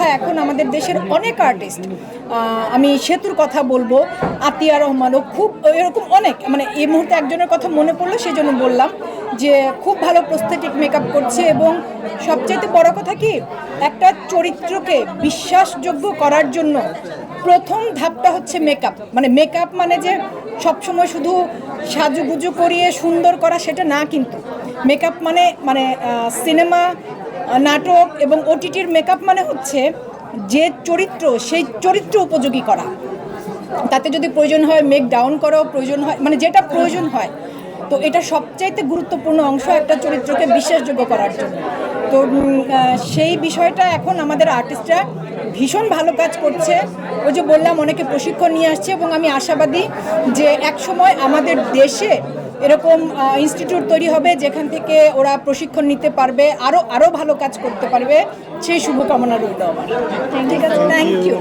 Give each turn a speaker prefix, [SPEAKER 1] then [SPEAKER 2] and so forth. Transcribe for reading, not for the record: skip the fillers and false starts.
[SPEAKER 1] হয় এখন আমাদের দেশের অনেক আর্টিস্ট, আমি সেতুর কথা বলবো, আতিয়া রহমানও খুব এরকম অনেক, মানে এই মুহূর্তে একজনের কথা মনে পড়লো সেজন্য বললাম যে খুব ভালো প্রস্থেটিক মেকআপ করছে। এবং সবচাইতে বড় কথা কি, একটা চরিত্রকে বিশ্বাসযোগ্য করার জন্য প্রথম ধাপটা হচ্ছে মেকআপ। মানে মেকআপ মানে যে সবসময় শুধু সাজুগুজু করিয়ে সুন্দর করা সেটা না, কিন্তু মেকআপ মানে মানে সিনেমা, নাটক এবং ওটিটির মেকআপ মানে হচ্ছে যে চরিত্র, সেই চরিত্র উপযোগী করা। তাতে যদি প্রয়োজন হয় মেক ডাউন করাও প্রয়োজন হয়, মানে যেটা প্রয়োজন হয়। তো এটা সবচাইতে গুরুত্বপূর্ণ অংশ একটা চরিত্রকে বিশ্বাসযোগ্য করার জন্য। তো সেই বিষয়টা এখন আমাদের আর্টিস্টরা ভীষণ ভালো কাজ করছে। ওই যে বললাম অনেকে প্রশিক্ষণ নিয়ে আসছে, এবং আমি আশাবাদী যে এক সময় আমাদের দেশে এরকম ইনস্টিটিউট তৈরি হবে যেখান থেকে ওরা প্রশিক্ষণ নিতে পারবে, আরও ভালো কাজ করতে পারবে। সেই শুভকামনা রইল আমার। ঠিক আছে, থ্যাংক ইউ।